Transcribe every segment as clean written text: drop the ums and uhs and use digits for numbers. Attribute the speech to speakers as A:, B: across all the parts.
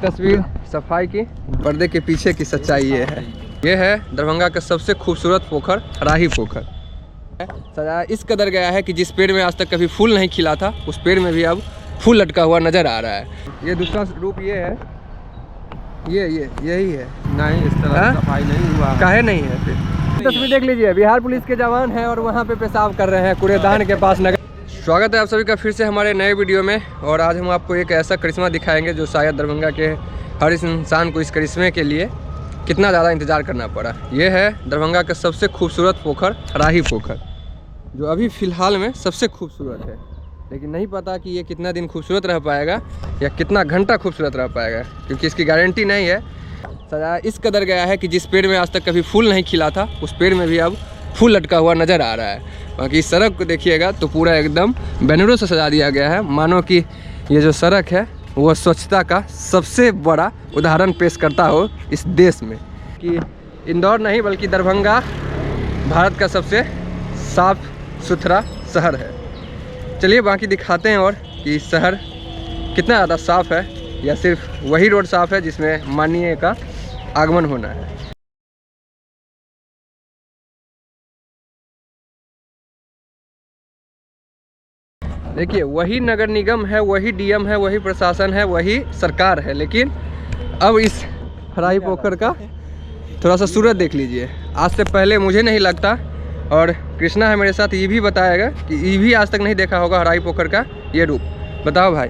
A: तस्वीर सफाई की, पर्दे के पीछे की सच्चाई ये है दरभंगा का सबसे खूबसूरत पोखर हराही पोखर। सजाया इस कदर गया है कि जिस पेड़ में आज तक कभी फूल नहीं खिला था उस पेड़ में भी अब फूल लटका हुआ नजर आ रहा है। ये दूसरा रूप ये है, यही है। नहीं, इस तरह सफाई नहीं हुआ। काहे नहीं है? फिर तस्वीर देख लीजिए, बिहार पुलिस के जवान हैं और वहाँ पे पेशाब कर रहे हैं कूड़ेदान के पास नगर। स्वागत है आप सभी का फिर से हमारे नए वीडियो में। और आज हम आपको एक ऐसा करिश्मा दिखाएंगे जो शायद दरभंगा के हर इस इंसान को इस करिश्मे के लिए कितना ज़्यादा इंतज़ार करना पड़ा। ये है दरभंगा का सबसे खूबसूरत पोखर हराही पोखर, जो अभी फ़िलहाल में सबसे खूबसूरत है। लेकिन नहीं पता कि ये कितना दिन खूबसूरत रह पाएगा या कितना घंटा खूबसूरत रह पाएगा, क्योंकि इसकी गारंटी नहीं है। सजाया इस कदर गया है कि जिस पेड़ में आज तक कभी फूल नहीं खिला था उस पेड़ में भी अब फूल लटका हुआ नज़र आ रहा है। बाकी इस सड़क को देखिएगा तो पूरा एकदम बैनरों से सजा दिया गया है, मानो कि ये जो सड़क है वो स्वच्छता का सबसे बड़ा उदाहरण पेश करता हो इस देश में। कि इंदौर नहीं बल्कि दरभंगा भारत का सबसे साफ सुथरा शहर है। चलिए बाकी दिखाते हैं और कि शहर कितना ज़्यादा साफ़ है, या सिर्फ वही रोड साफ़ है जिसमें माननीय का आगमन होना है। देखिए, वही नगर निगम है, वही डीएम है, वही प्रशासन है, वही सरकार है, लेकिन अब इस हराही पोखर का थोड़ा सा सूरत देख लीजिए। आज से पहले मुझे नहीं लगता, और कृष्णा है मेरे साथ, ये भी बताएगा कि ये भी आज तक नहीं देखा होगा हराही पोखर का ये रूप। बताओ भाई,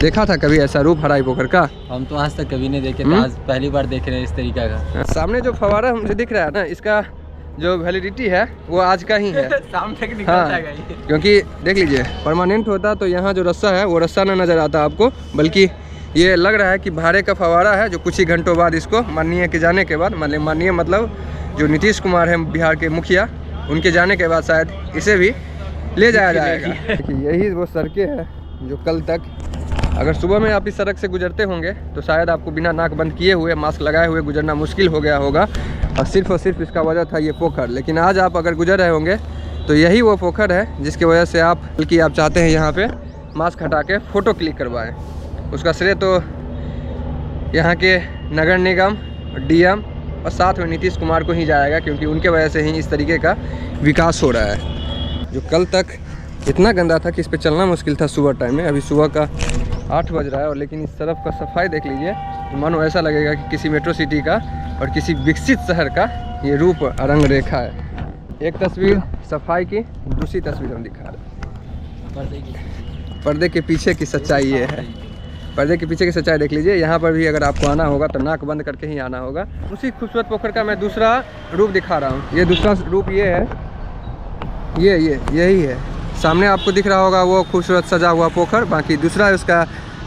A: देखा था कभी ऐसा रूप हराही पोखर का?
B: हम तो आज तक कभी नहीं देखे थे, आज पहली बार देख रहे हैं इस तरीका का।
A: सामने जो फवारा मुझे दिख रहा है ना, इसका जो वैलिडिटी है वो आज का ही है।
B: शाम तक निकल जाएगा ये।
A: क्योंकि देख लीजिए, परमानेंट होता तो यहाँ जो रस्सा है वो रस्सा ना नज़र आता आपको, बल्कि ये लग रहा है कि भाड़े का फवारा है, जो कुछ ही घंटों बाद इसको माननीय के जाने के बाद, माननीय मतलब जो नीतीश कुमार हैं बिहार के मुखिया, उनके जाने के बाद शायद इसे भी ले जाया जाएगा। देखिए, यही वो सड़कें हैं जो कल तक, अगर सुबह में आप इस सड़क से गुजरते होंगे तो शायद आपको बिना नाक बंद किए हुए, मास्क लगाए हुए गुजरना मुश्किल हो गया होगा, और सिर्फ इसका वजह था ये पोखर। लेकिन आज आप अगर गुजर रहे होंगे तो यही वो पोखर है जिसकी वजह से आप, बल्कि आप चाहते हैं यहाँ पे मास्क हटा के फ़ोटो क्लिक करवाएं। उसका श्रेय तो यहाँ के नगर निगम, डीएम और साथ में नीतीश कुमार को ही जाएगा, क्योंकि उनके वजह से ही इस तरीके का विकास हो रहा है। जो कल तक इतना गंदा था कि इस पर चलना मुश्किल था सुबह टाइम में। अभी सुबह का 8 बज रहा है, और लेकिन इस तरफ का सफाई देख लीजिए तो मानो ऐसा लगेगा कि किसी मेट्रो सिटी का और किसी विकसित शहर का ये रूप रंग रेखा है। एक तस्वीर सफाई की, दूसरी तस्वीर हम दिखा रहे हैं पर्दे के पीछे की सच्चाई ये है। पर्दे के पीछे की सच्चाई देख लीजिए। यहाँ पर भी अगर आपको आना होगा तो नाक बंद करके ही आना होगा। उसी खूबसूरत पोखर का मैं दूसरा रूप दिखा रहा हूँ। ये दूसरा रूप ये है, यही है। सामने आपको दिख रहा होगा वो खूबसूरत सजा हुआ पोखर। बाकी दूसरा उसका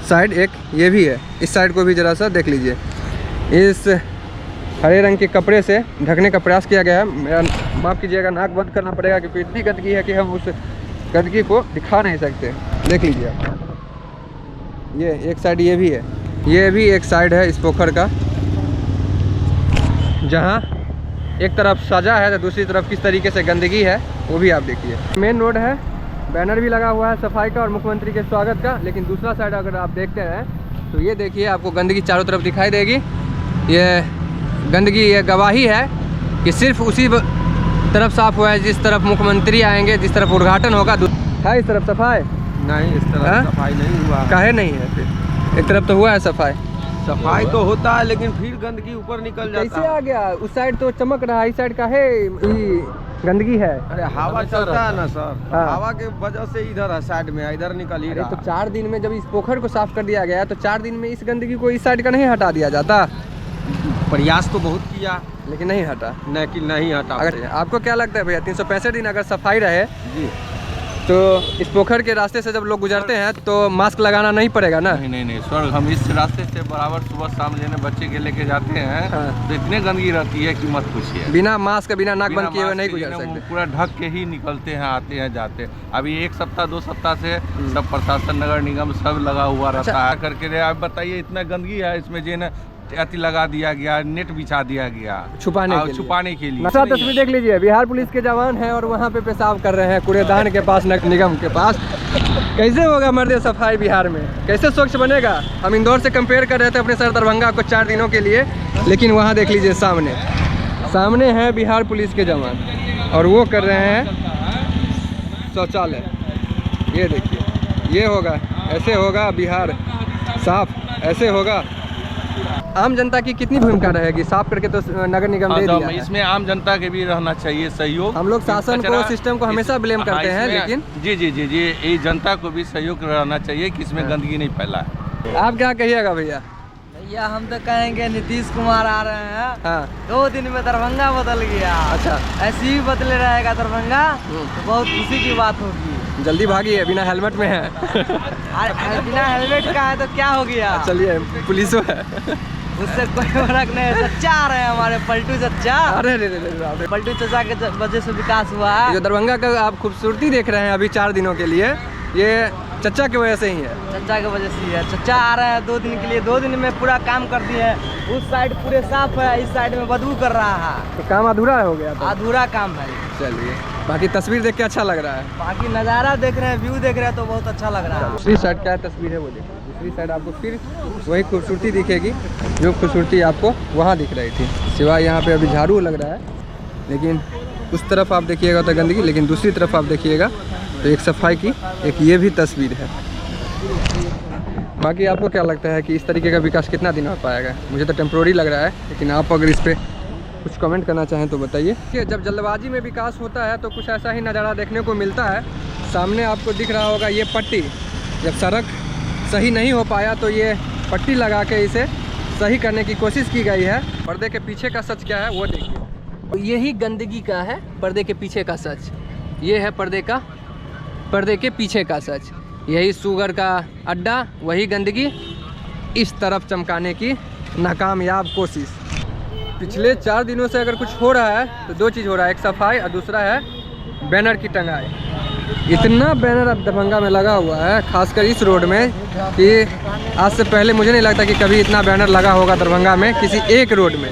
A: साइड एक ये भी है। इस साइड को भी ज़रा सा देख लीजिए। इस हरे रंग के कपड़े से ढकने का प्रयास किया गया है। मेरा माफ़ कीजिएगा, नाक बंद करना पड़ेगा क्योंकि इतनी गंदगी है कि हम उस गंदगी को दिखा नहीं सकते। देख लीजिए, ये एक साइड ये भी है, ये भी एक साइड है इस पोखर का, जहाँ एक तरफ सजा है तो दूसरी तरफ किस तरीके से गंदगी है वो भी आप देखिए। मेन रोड है, बैनर भी लगा हुआ है सफाई का और मुख्यमंत्री के स्वागत का। लेकिन दूसरा साइड अगर आप देखते हैं तो ये देखिए, आपको गंदगी चारों तरफ दिखाई देगी। ये गंदगी ये गवाही है कि सिर्फ उसी तरफ साफ हुआ है जिस तरफ मुख्यमंत्री आएंगे, जिस तरफ उद्घाटन होगा। है इस तरफ सफाई नहीं, इस तरफ सफाई नहीं हुआ। काहे नहीं है? फिर एक तरफ तो हुआ है सफाई
C: तो होता है, लेकिन फिर गंदगी ऊपर निकल जाता है।
A: कैसे आ गया? उस साइड तो चमक रहा है, इस साइड का है गंदगी है।
C: अरे हवा चलता है ना सर, हवा के वजह से इधर है, साइड में इधर निकल ही रहा।
A: तो 4 दिन में जब इस पोखर को साफ कर दिया गया तो 4 दिन में इस गंदगी को इस साइड का नहीं हटा दिया जाता?
C: प्रयास तो बहुत किया
A: लेकिन नहीं हटा।
C: नहीं हटा।
A: अगर आपको क्या लगता है भैया, 365 दिन अगर सफाई रहे
C: जी,
A: तो इस पोखर के रास्ते से जब लोग गुजरते हैं तो मास्क लगाना नहीं पड़ेगा ना?
D: नहीं सर, हम इस रास्ते से बराबर सुबह शाम लेने बच्चे के लेके जाते हैं।
A: हाँ।
D: तो इतने गंदगी रहती है कि मत पूछिए।
A: बिना मास्क बिना नाक बंद किए हुए नहीं गुजर
D: बिना
A: सकते।
D: पूरा ढक के ही निकलते हैं, आते हैं, जाते हैं। अभी 1 सप्ताह 2 सप्ताह से सब प्रशासन, नगर निगम सब लगा हुआ रहता है करके। आप बताइए, इतना गंदगी है इसमें, जो अति लगा दिया गया, नेट बिछा दिया गया छुपाने के लिए।
A: नशा तस्वीर देख लीजिए, बिहार पुलिस के जवान हैं और वहाँ पे पेशाब कर रहे हैं कूड़ेदान के पास, निगम के पास। कैसे होगा मर्द सफाई बिहार में, कैसे स्वच्छ बनेगा? हम इंदौर से कंपेयर कर रहे थे अपने शहर दरभंगा को 4 दिनों के लिए, लेकिन वहाँ देख लीजिए सामने है बिहार पुलिस के जवान और वो कर रहे हैं शौचालय। ये देखिए, ये होगा, ऐसे होगा बिहार साफ, ऐसे होगा। आम जनता की कितनी भूमिका रहेगी? साफ करके तो नगर निगम दे दिया है।
D: इसमें आम जनता के भी रहना चाहिए सहयोग।
A: हम लोग शासन को, सिस्टम को हमेशा ब्लेम करते हैं, लेकिन
D: जी ये जनता को भी सहयोग रहना चाहिए कि इसमें गंदगी नहीं फैलाए।
A: आप क्या कहिएगा भैया?
E: भैया हम तो कहेंगे नीतीश कुमार आ रहे हैं,
A: हाँ
E: 2 दिन में दरभंगा बदल गया।
A: अच्छा,
E: ऐसे ही बदले रहेगा दरभंगा तो बहुत खुशी की बात होगी।
A: जल्दी भागी है, बिना हेलमेट में है।
E: बिना हेलमेट का है तो क्या हो गया?
A: चलिए, पुलिस है,
E: उससे कोई फर्क नहीं है। चचा आ रहे हैं हमारे पलटू चचा।
A: अरे
E: पलटू चचा के वजह से विकास हुआ है।
A: जो दरभंगा का आप खूबसूरती देख रहे हैं अभी 4 दिनों के लिए, ये चचा की वजह से ही है।
E: चचा की वजह से ही है। चचा आ रहे हैं 2 दिन के लिए, 2 दिन में पूरा काम कर दिए हैं। उस साइड पूरे साफ है, इस साइड में बदबू कर रहा है।
A: तो काम अधूरा हो गया था।
E: अधूरा काम है।
A: चलिए, बाकी तस्वीर देख के अच्छा लग रहा है।
E: बाकी नज़ारा देख रहे हैं, व्यू देख रहे हैं तो बहुत अच्छा लग रहा है।
A: दूसरी साइड क्या तस्वीर है वो देखिए। दूसरी साइड आपको फिर वही खूबसूरती दिखेगी जो खूबसूरती आपको वहाँ दिख रही थी, सिवाय यहाँ पे अभी झाड़ू लग रहा है। लेकिन उस तरफ आप देखिएगा तो गंदगी, लेकिन दूसरी तरफ आप देखिएगा तो एक सफाई की एक ये भी तस्वीर है। बाकी आपको क्या लगता है कि इस तरीके का विकास कितना दिन हो पाएगा? मुझे तो टेम्प्रोरी लग रहा है, लेकिन आप अगर इस पर कुछ कमेंट करना चाहें तो बताइए। जब जल्दबाजी में विकास होता है तो कुछ ऐसा ही नज़ारा देखने को मिलता है। सामने आपको दिख रहा होगा ये पट्टी, जब सड़क सही नहीं हो पाया तो ये पट्टी लगा के इसे सही करने की कोशिश की गई है। पर्दे के पीछे का सच क्या है वो देखिए। यही गंदगी का है पर्दे के पीछे का सच। ये है पर्दे के पीछे का सच। यही शुगर का अड्डा, वही गंदगी, इस तरफ चमकाने की नाकामयाब कोशिश। पिछले 4 दिनों से अगर कुछ हो रहा है तो 2 चीज़ हो रहा है, एक सफाई और दूसरा है बैनर की टंगाई। इतना बैनर अब दरभंगा में लगा हुआ है, खासकर इस रोड में, कि आज से पहले मुझे नहीं लगता कि कभी इतना बैनर लगा होगा दरभंगा में किसी एक रोड में।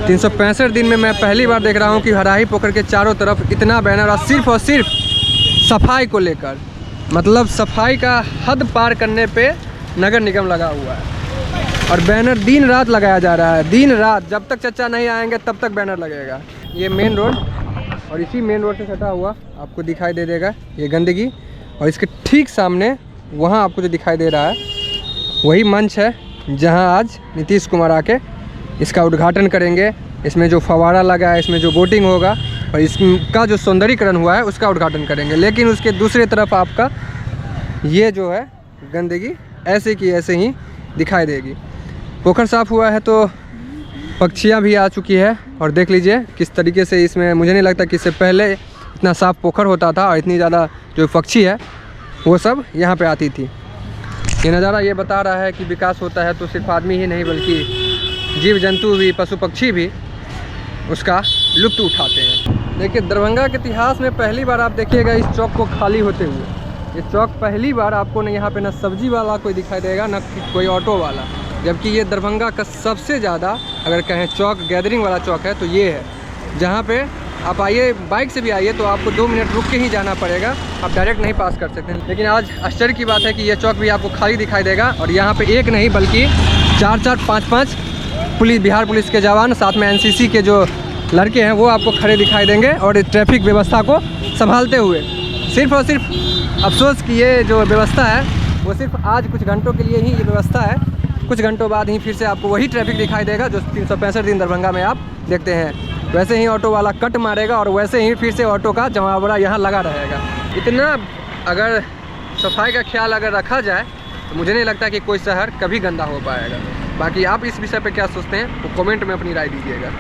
A: 365 दिन में मैं पहली बार देख रहा हूँ कि हराही पोखर के चारों तरफ इतना बैनर, और सिर्फ सफाई को लेकर, मतलब सफाई का हद पार करने पे नगर निगम लगा हुआ है। और बैनर दिन रात लगाया जा रहा है, दिन रात, जब तक चचा नहीं आएंगे तब तक बैनर लगेगा। ये मेन रोड, और इसी मेन रोड से सटा हुआ आपको दिखाई दे देगा ये गंदगी, और इसके ठीक सामने वहाँ आपको जो दिखाई दे रहा है वही मंच है जहाँ आज नीतीश कुमार आके इसका उद्घाटन करेंगे। इसमें जो फवारा लगा है, इसमें जो बोटिंग होगा और इसका जो सौंदर्यीकरण हुआ है उसका उद्घाटन करेंगे। लेकिन उसके दूसरी तरफ आपका ये जो है गंदगी ऐसे की ऐसे ही दिखाई देगी। पोखर साफ़ हुआ है तो पक्षियाँ भी आ चुकी है, और देख लीजिए किस तरीके से इसमें, मुझे नहीं लगता कि इससे पहले इतना साफ़ पोखर होता था और इतनी ज़्यादा जो पक्षी है वो सब यहाँ पे आती थी। ये नज़ारा ये बता रहा है कि विकास होता है तो सिर्फ आदमी ही नहीं बल्कि जीव जंतु भी, पशु पक्षी भी उसका लुत्फ़ उठाते हैं। देखिए, दरभंगा के इतिहास में पहली बार आप देखिएगा इस चौक को खाली होते हुए। ये चौक पहली बार आपको न यहाँ पे न सब्जी वाला कोई दिखाई देगा, न कोई ऑटो वाला, जबकि ये दरभंगा का सबसे ज़्यादा अगर कहें चौक गैदरिंग वाला चौक है तो ये है, जहाँ पे आप आइए, बाइक से भी आइए तो आपको 2 मिनट रुक के ही जाना पड़ेगा, आप डायरेक्ट नहीं पास कर सकते हैं। लेकिन आज आश्चर्य की बात है कि ये चौक भी आपको खाली दिखाई देगा, और यहाँ पे एक नहीं बल्कि 4-4, 5-5 बिहार पुलिस के जवान, साथ में NCC के जो लड़के हैं वो आपको खड़े दिखाई देंगे, और ट्रैफिक व्यवस्था को संभालते हुए। सिर्फ और सिर्फ अफसोस की ये जो व्यवस्था है वो सिर्फ आज कुछ घंटों के लिए ही ये व्यवस्था है, कुछ घंटों बाद ही फिर से आपको वही ट्रैफिक दिखाई देगा जो 365 दिन दरभंगा में आप देखते हैं। वैसे ही ऑटो वाला कट मारेगा और वैसे ही फिर से ऑटो का जमावड़ा यहाँ लगा रहेगा। इतना अगर सफाई का ख्याल अगर रखा जाए तो मुझे नहीं लगता कि कोई शहर कभी गंदा हो पाएगा। बाकी आप इस विषय पे क्या सोचते हैं वो कमेंट में अपनी राय दीजिएगा।